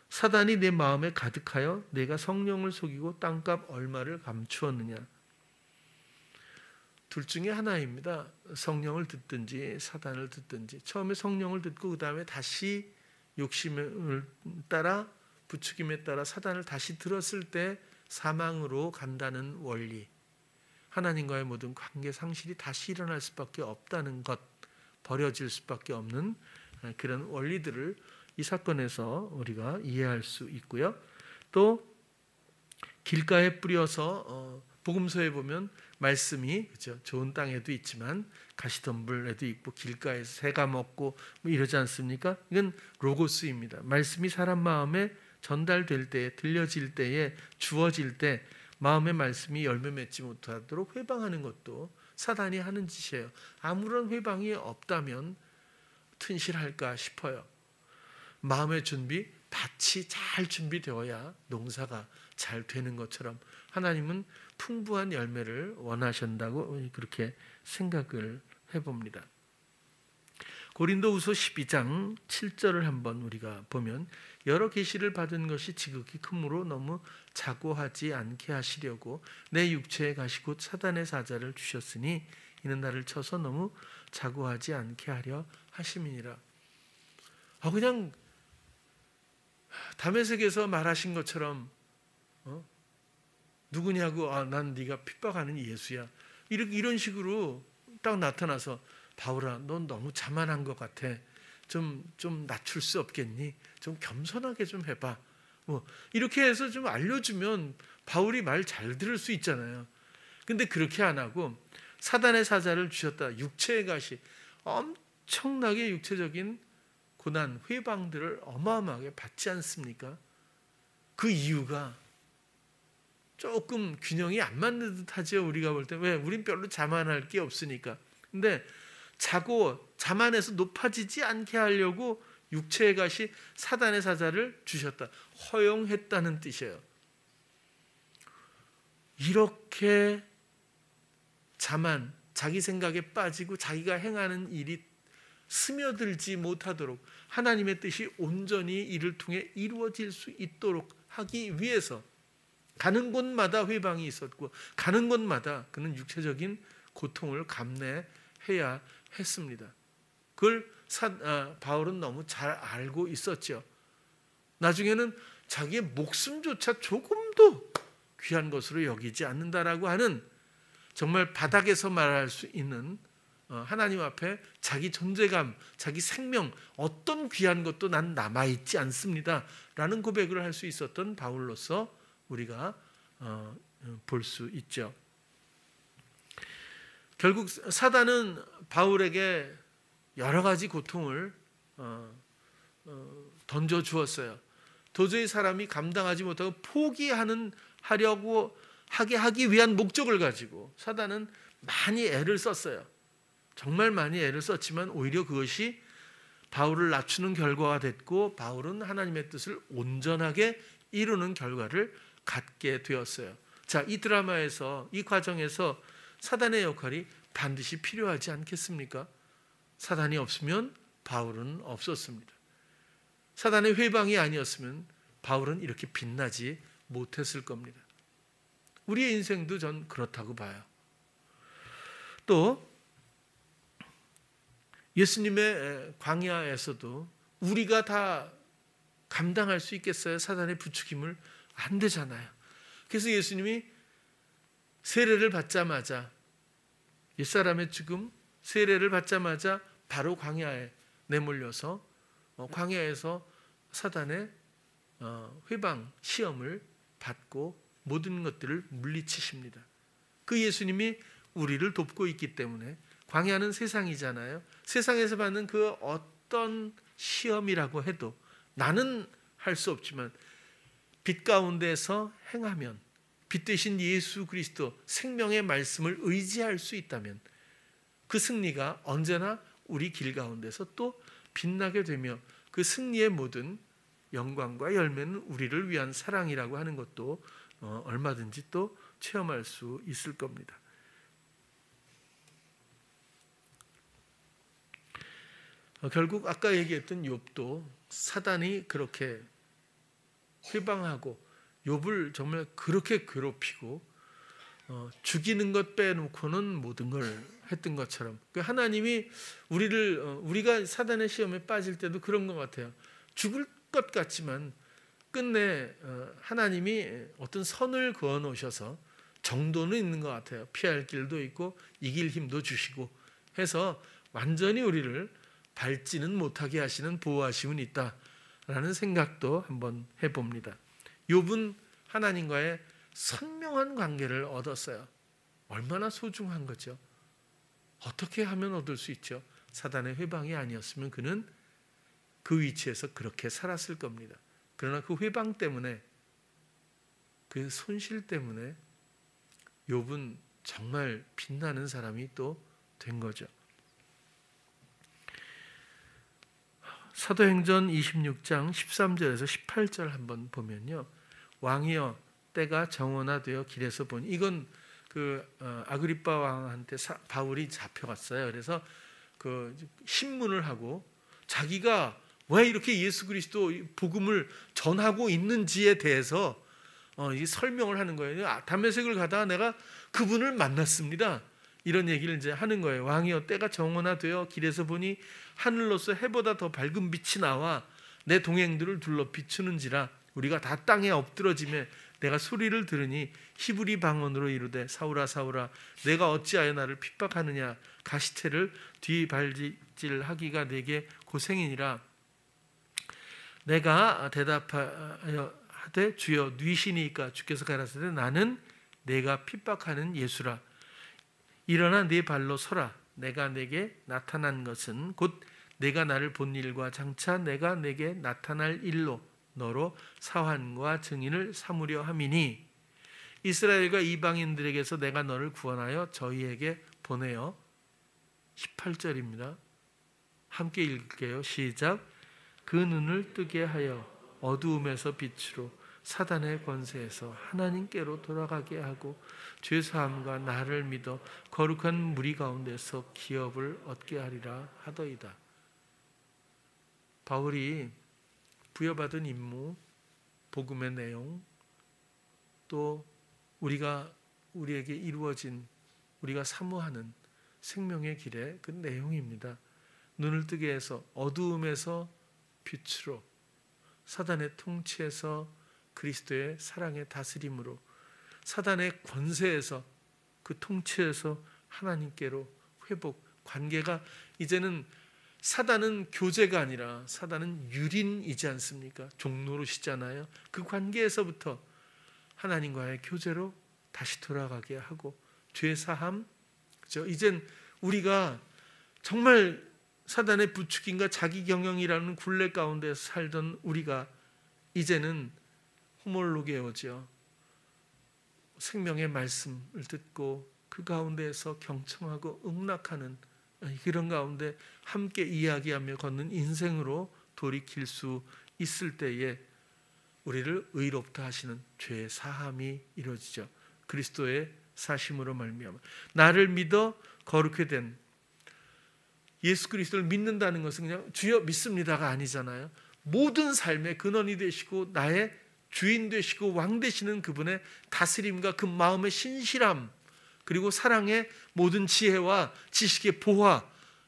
사단이 내 마음에 가득하여 내가 성령을 속이고 땅값 얼마를 감추었느냐. 둘 중에 하나입니다. 성령을 듣든지 사단을 듣든지. 처음에 성령을 듣고 그 다음에 다시 욕심을 따라 부추김에 따라 사단을 다시 들었을 때 사망으로 간다는 원리. 하나님과의 모든 관계 상실이 다시 일어날 수밖에 없다는 것, 버려질 수밖에 없는 그런 원리들을 이 사건에서 우리가 이해할 수 있고요. 또 길가에 뿌려서 복음서에 보면 말씀이 그렇죠. 좋은 땅에도 있지만 가시덤불에도 있고 길가에서 새가 먹고 뭐 이러지 않습니까? 이건 로고스입니다. 말씀이 사람 마음에 전달될 때에, 들려질 때에, 주어질 때 마음의 말씀이 열매 맺지 못하도록 회방하는 것도 사단이 하는 짓이에요. 아무런 회방이 없다면 튼실할까 싶어요. 마음의 준비, 밭이 잘 준비되어야 농사가 잘 되는 것처럼 하나님은 풍부한 열매를 원하신다고 그렇게 생각을 해봅니다. 고린도후서 12장 7절을 한번 우리가 보면 여러 계시를 받은 것이 지극히 크므로 너무 자고하지 않게 하시려고 내 육체에 가시 곧 사단의 사자를 주셨으니 이는 나를 쳐서 너무 자고하지 않게 하려 하심이니라. 그냥 다메섹에서 말하신 것처럼 누구냐고 난 네가 핍박하는 예수야 이런 식으로 딱 나타나서 바울아 넌 너무 자만한 것 같아. 좀 낮출 수 없겠니? 좀 겸손하게 좀 해봐. 이렇게 해서 좀 알려주면 바울이 말 잘 들을 수 있잖아요. 근데 그렇게 안 하고 사단의 사자를 주셨다. 육체의 가시, 엄청나게 육체적인 고난, 회방들을 어마어마하게 받지 않습니까? 그 이유가 조금 균형이 안 맞는 듯하죠. 우리가 볼 때. 왜? 우린 별로 자만할 게 없으니까. 근데 자만해서 높아지지 않게 하려고 육체의 가시 사단의 사자를 주셨다. 허용했다는 뜻이에요. 이렇게 자기 생각에 빠지고 자기가 행하는 일이 스며들지 못하도록 하나님의 뜻이 온전히 이를 통해 이루어질 수 있도록 하기 위해서 가는 곳마다 회방이 있었고 가는 곳마다 그는 육체적인 고통을 감내해야 했습니다. 그걸 바울은 너무 잘 알고 있었죠. 나중에는 자기의 목숨조차 조금도 귀한 것으로 여기지 않는다라고 하는 정말 바닥에서 말할 수 있는 하나님 앞에 자기 존재감, 자기 생명 어떤 귀한 것도 난 남아있지 않습니다 라는 고백을 할 수 있었던 바울로서 우리가 볼 수 있죠. 결국 사단은 바울에게 여러 가지 고통을 던져 주었어요. 도저히 사람이 감당하지 못하고 포기하려고 하기 위한 목적을 가지고 사단은 많이 애를 썼어요. 정말 많이 애를 썼지만 오히려 그것이 바울을 낮추는 결과가 됐고 바울은 하나님의 뜻을 온전하게 이루는 결과를 갖게 되었어요. 자, 이 드라마에서, 이 과정에서 사단의 역할이 반드시 필요하지 않겠습니까? 사단이 없으면 바울은 없었습니다. 사단의 회방이 아니었으면 바울은 이렇게 빛나지 못했을 겁니다. 우리의 인생도 전 그렇다고 봐요. 또 예수님의 광야에서도 우리가 다 감당할 수 있겠어요? 사단의 부추김을? 안 되잖아요. 그래서 예수님이 세례를 받자마자, 옛사람의 죽음, 세례를 받자마자 바로 광야에 내몰려서 광야에서 사단의 회방 시험을 받고 모든 것들을 물리치십니다. 그 예수님이 우리를 돕고 있기 때문에 광야는 세상이잖아요. 세상에서 받는 그 어떤 시험이라고 해도 나는 할 수 없지만 빛 가운데서 행하면, 빛 되신 예수 그리스도 생명의 말씀을 의지할 수 있다면 그 승리가 언제나 우리 길 가운데서 또 빛나게 되며 그 승리의 모든 영광과 열매는 우리를 위한 사랑이라고 하는 것도 얼마든지 또 체험할 수 있을 겁니다. 결국 아까 얘기했던 욥도 사단이 그렇게 회방하고 욥을 정말 그렇게 괴롭히고 죽이는 것 빼놓고는 모든 걸 했던 것처럼 하나님이 우리가 사단의 시험에 빠질 때도 그런 것 같아요. 죽을 것 같지만 끝내 하나님이 어떤 선을 그어 놓으셔서 정도는 있는 것 같아요. 피할 길도 있고 이길 힘도 주시고 해서 완전히 우리를 밟지는 못하게 하시는 보호하심은 있다라는 생각도 한번 해봅니다. 욥은 하나님과의 선명한 관계를 얻었어요. 얼마나 소중한 거죠. 어떻게 하면 얻을 수 있죠? 사단의 회방이 아니었으면 그는 그 위치에서 그렇게 살았을 겁니다. 그러나 그 회방 때문에, 그 손실 때문에 욥은 정말 빛나는 사람이 또 된 거죠. 사도행전 26장 13절에서 18절 한번 보면요. 왕이여 때가 정원화되어 길에서 보니, 이건 아그리빠 왕한테 바울이 잡혀갔어요. 그래서 그 신문을 하고 자기가 왜 이렇게 예수 그리스도 복음을 전하고 있는지에 대해서 이 설명을 하는 거예요. 다메섹을 가다가 내가 그분을 만났습니다. 이런 얘기를 이제 하는 거예요. 왕이여 때가 정원화되어 길에서 보니 하늘로서 해보다 더 밝은 빛이 나와 내 동행들을 둘러 비추는지라 우리가 다 땅에 엎드러지며 내가 소리를 들으니 히브리 방언으로 이르되 사울아 사울아 내가 어찌하여 나를 핍박하느냐 가시체를 뒤발질하기가 내게 고생이니라. 내가 대답하여 하되 주여 뉘시니까 주께서 가라사대 나는 내가 핍박하는 예수라. 일어나 네 발로 서라. 내가 내게 나타난 것은 곧 내가 나를 본 일과 장차 내가 내게 나타날 일로 너로 사환과 증인을 삼으려 함이니 이스라엘과 이방인들에게서 내가 너를 구원하여 저희에게 보내어 18절입니다. 함께 읽을게요. 시작. 그 눈을 뜨게 하여 어두움에서 빛으로 사단의 권세에서 하나님께로 돌아가게 하고 죄사함과 나를 믿어 거룩한 무리 가운데서 기업을 얻게 하리라 하더이다. 바울이 부여받은 임무, 복음의 내용, 또 우리에게 이루어진 우리가 사모하는 생명의 길의 그 내용입니다. 눈을 뜨게 해서 어두움에서 빛으로, 사단의 통치에서 그리스도의 사랑의 다스림으로, 사단의 권세에서 그 통치에서 하나님께로 회복, 관계가 이제는 사단은 교제가 아니라 사단은 유린이지 않습니까? 종노릇이잖아요. 그 관계에서부터 하나님과의 교제로 다시 돌아가게 하고 죄사함, 그렇죠? 이젠 우리가 정말 사단의 부추김과 자기 경영이라는 굴레 가운데 살던 우리가 이제는 호몰로게오죠. 생명의 말씀을 듣고 그 가운데에서 경청하고 응낙하는 그런 가운데 함께 이야기하며 걷는 인생으로 돌이킬 수 있을 때에 우리를 의롭다 하시는 죄의 사함이 이루어지죠. 그리스도의 사심으로 말미암아 나를 믿어 거룩히 된 예수 그리스도를 믿는다는 것은 그냥 주여 믿습니다가 아니잖아요. 모든 삶의 근원이 되시고 나의 주인 되시고 왕 되시는 그분의 다스림과 그 마음의 신실함, 그리고 사랑의 모든 지혜와 지식의 보화,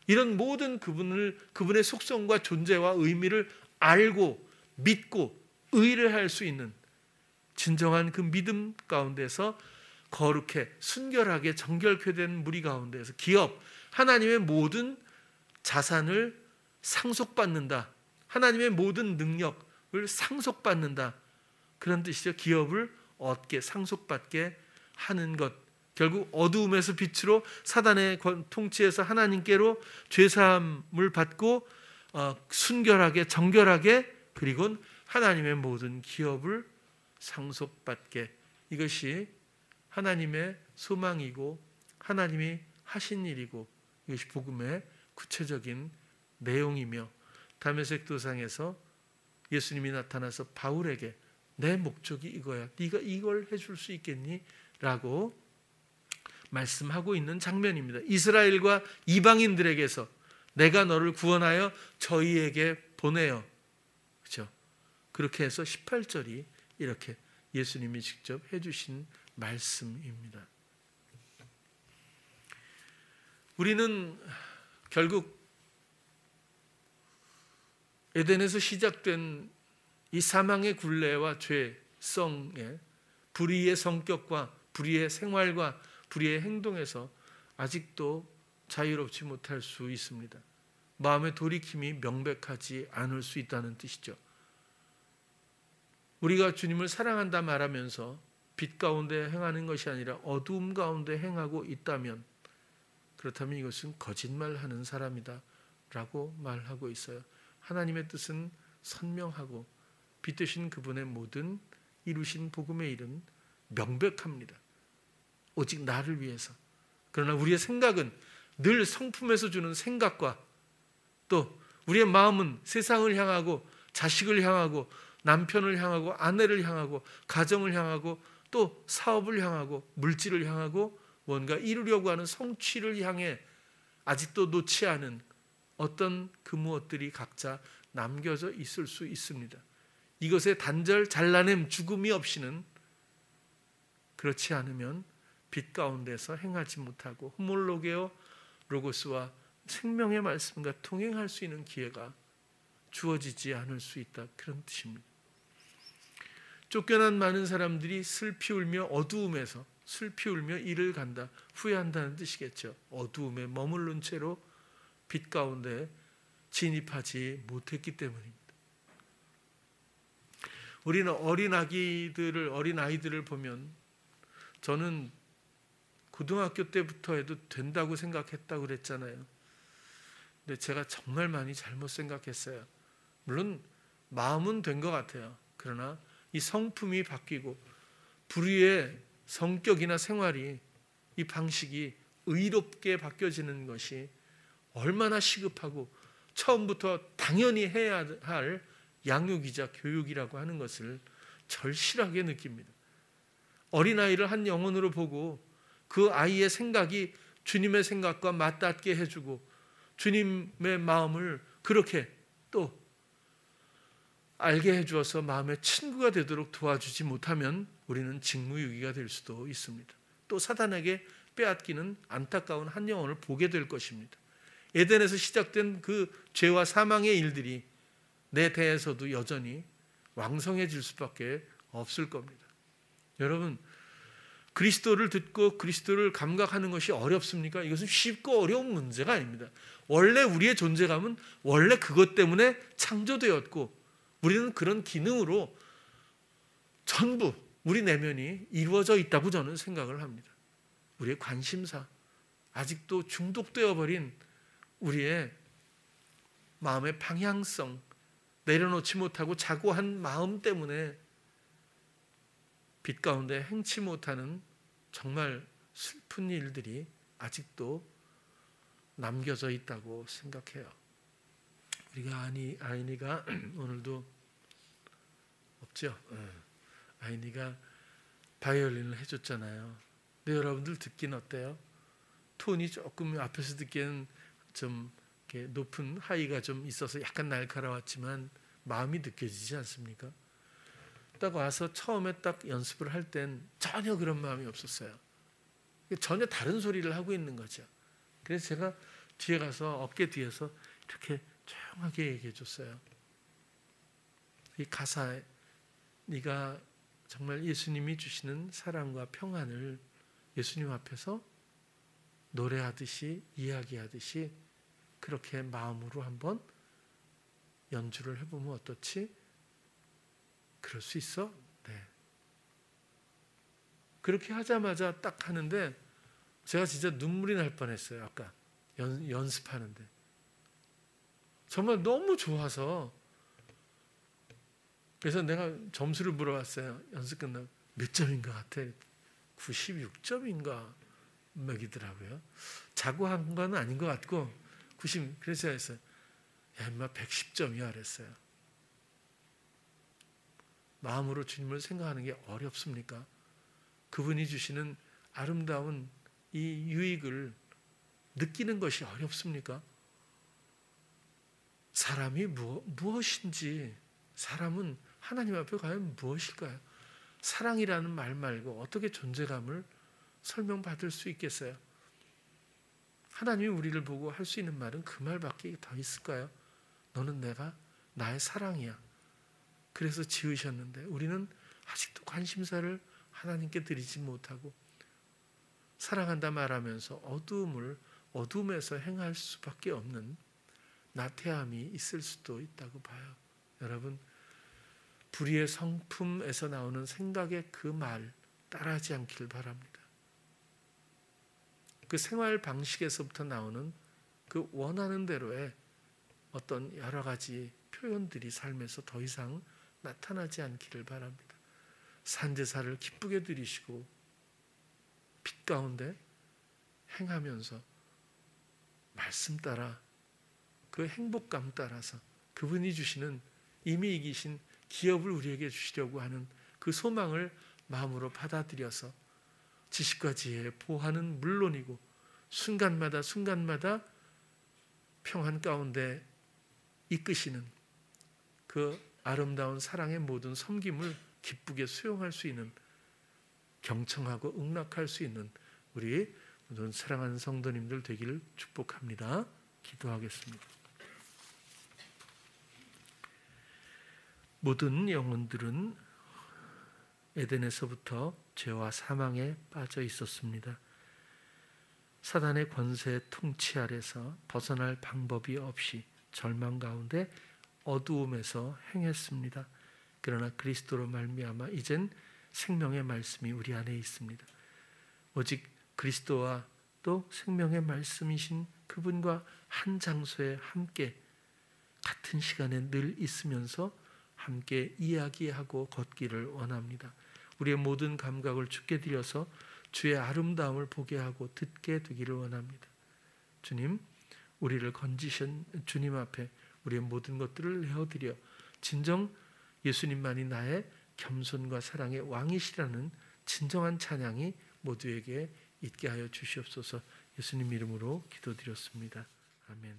이런 모든 그분의 속성과 존재와 의미를 알고 믿고 의뢰할 수 있는 진정한 그 믿음 가운데서 거룩해 순결하게 정결케 된 무리 가운데서 기업, 하나님의 모든 자산을 상속받는다. 하나님의 모든 능력을 상속받는다. 그런 뜻이죠. 기업을 얻게 상속받게 하는 것. 결국 어두움에서 빛으로 사단의 통치에서 하나님께로 죄사함을 받고 순결하게 정결하게 그리고 하나님의 모든 기업을 상속받게. 이것이 하나님의 소망이고 하나님이 하신 일이고 이것이 복음의 구체적인 내용이며 다메섹 도상에서 예수님이 나타나서 바울에게 내 목적이 이거야. 네가 이걸 해줄 수 있겠니? 라고 말씀하고 있는 장면입니다. 이스라엘과 이방인들에게서 내가 너를 구원하여 저희에게 보내요. 그렇죠? 그렇게 해서 18절이 이렇게 예수님이 직접 해주신 말씀입니다. 우리는 결국 에덴에서 시작된 이 사망의 굴레와 죄성의 불의의 성격과 불의의 생활과 불의의 행동에서 아직도 자유롭지 못할 수 있습니다. 마음의 돌이킴이 명백하지 않을 수 있다는 뜻이죠. 우리가 주님을 사랑한다 말하면서 빛 가운데 행하는 것이 아니라 어두움 가운데 행하고 있다면 그렇다면 이것은 거짓말하는 사람이다 라고 말하고 있어요. 하나님의 뜻은 선명하고 빛 되신 그분의 모든 이루신 복음의 일은 명백합니다. 오직 나를 위해서. 그러나 우리의 생각은 늘 성품에서 주는 생각과 또 우리의 마음은 세상을 향하고 자식을 향하고 남편을 향하고 아내를 향하고 가정을 향하고 또 사업을 향하고 물질을 향하고 뭔가 이루려고 하는 성취를 향해 아직도 놓지 않은 어떤 그 무엇들이 각자 남겨져 있을 수 있습니다. 이것에 단절, 잘라냄, 죽음이 없이는 그렇지 않으면 빛 가운데서 행하지 못하고 호몰로게오 로고스와 생명의 말씀과 통행할 수 있는 기회가 주어지지 않을 수 있다. 그런 뜻입니다. 쫓겨난 많은 사람들이 슬피 울며 어두움에서 슬피 울며 이를 간다. 후회한다는 뜻이겠죠. 어두움에 머무른 채로 빛 가운데 진입하지 못했기 때문입니다. 우리는 어린아이들을 보면 저는 고등학교 때부터 해도 된다고 생각했다고 그랬잖아요. 근데 제가 정말 많이 잘못 생각했어요. 물론 마음은 된 것 같아요. 그러나 이 성품이 바뀌고 불의의 성격이나 생활이 이 방식이 의롭게 바뀌어지는 것이 얼마나 시급하고 처음부터 당연히 해야 할 양육이자 교육이라고 하는 것을 절실하게 느낍니다. 어린아이를 한 영혼으로 보고 그 아이의 생각이 주님의 생각과 맞닿게 해주고 주님의 마음을 그렇게 또 알게 해주어서 마음의 친구가 되도록 도와주지 못하면 우리는 직무유기가 될 수도 있습니다. 또 사단에게 빼앗기는 안타까운 한 영혼을 보게 될 것입니다. 에덴에서 시작된 그 죄와 사망의 일들이 내 대에서도 여전히 왕성해질 수밖에 없을 겁니다. 여러분, 그리스도를 듣고 그리스도를 감각하는 것이 어렵습니까? 이것은 쉽고 어려운 문제가 아닙니다. 원래 우리의 존재감은 원래 그것 때문에 창조되었고 우리는 그런 기능으로 전부 우리 내면이 이루어져 있다고 저는 생각을 합니다. 우리의 관심사, 아직도 중독되어 버린 우리의 마음의 방향성, 내려놓지 못하고 자고한 마음 때문에 빛 가운데 행치 못하는 정말 슬픈 일들이 아직도 남겨져 있다고 생각해요. 우리가 아이니가 오늘도 없죠. 아이니가 바이올린을 해줬잖아요. 근데 여러분들 듣기는 어때요? 톤이 조금 앞에서 듣기에는 좀 이렇게 높은 하이가 좀 있어서 약간 날카로웠지만 마음이 느껴지지 않습니까? 딱 와서 처음에 딱 연습을 할 땐 전혀 그런 마음이 없었어요. 전혀 다른 소리를 하고 있는 거죠. 그래서 제가 뒤에 가서 어깨 뒤에서 이렇게 조용하게 얘기해 줬어요. 이 가사에 네가 정말 예수님이 주시는 사랑과 평안을 예수님 앞에서 노래하듯이 이야기하듯이 그렇게 마음으로 한번 연주를 해보면 어떻지? 그럴 수 있어? 네. 그렇게 하자마자 딱 하는데 제가 진짜 눈물이 날 뻔했어요. 아까 연습하는데 정말 너무 좋아서. 그래서 내가 점수를 물어봤어요. 연습 끝나고 몇 점인 것 같아? 96점인가 먹이더라고요. 자고 한 건 아닌 것 같고 90. 그래서 제가 했어요. 야 인마 110점이야 그랬어요. 마음으로 주님을 생각하는 게 어렵습니까? 그분이 주시는 아름다운 이 유익을 느끼는 것이 어렵습니까? 사람이 무엇인지, 사람은 하나님 앞에 과연 무엇일까요? 사랑이라는 말 말고 어떻게 존재감을 설명받을 수 있겠어요? 하나님이 우리를 보고 할 수 있는 말은 그 말밖에 더 있을까요? 너는 나의 사랑이야. 그래서 지으셨는데 우리는 아직도 관심사를 하나님께 드리지 못하고 사랑한다 말하면서 어둠에서 행할 수밖에 없는 나태함이 있을 수도 있다고 봐요. 여러분, 불의의 성품에서 나오는 생각의 그 말 따라하지 않길 바랍니다. 그 생활 방식에서부터 나오는 그 원하는 대로의 어떤 여러 가지 표현들이 삶에서 더 이상 나타나지 않기를 바랍니다. 산제사를 기쁘게 드리시고 빛 가운데 행하면서 말씀 따라 그 행복감 따라서 그분이 주시는 이미 이기신 기업을 우리에게 주시려고 하는 그 소망을 마음으로 받아들여서 지식과 지혜의 보화는 물론이고 순간마다 평안 가운데 이끄시는 그 아름다운 사랑의 모든 섬김을 기쁘게 수용할 수 있는, 경청하고 응낙할 수 있는 우리 모든 사랑하는 성도님들 되기를 축복합니다. 기도하겠습니다. 모든 영혼들은 에덴에서부터 죄와 사망에 빠져 있었습니다. 사단의 권세 통치 아래서 벗어날 방법이 없이 절망 가운데 어두움에서 행했습니다. 그러나 그리스도로 말미암아 이젠 생명의 말씀이 우리 안에 있습니다. 오직 그리스도와 또 생명의 말씀이신 그분과 한 장소에 함께 같은 시간에 늘 있으면서 함께 이야기하고 걷기를 원합니다. 우리의 모든 감각을 주께 드려서 주의 아름다움을 보게 하고 듣게 되기를 원합니다. 주님, 우리를 건지신 주님 앞에 우리의 모든 것들을 내어드려 진정 예수님만이 나의 겸손과 사랑의 왕이시라는 진정한 찬양이 모두에게 있게 하여 주시옵소서. 예수님 이름으로 기도드렸습니다. 아멘.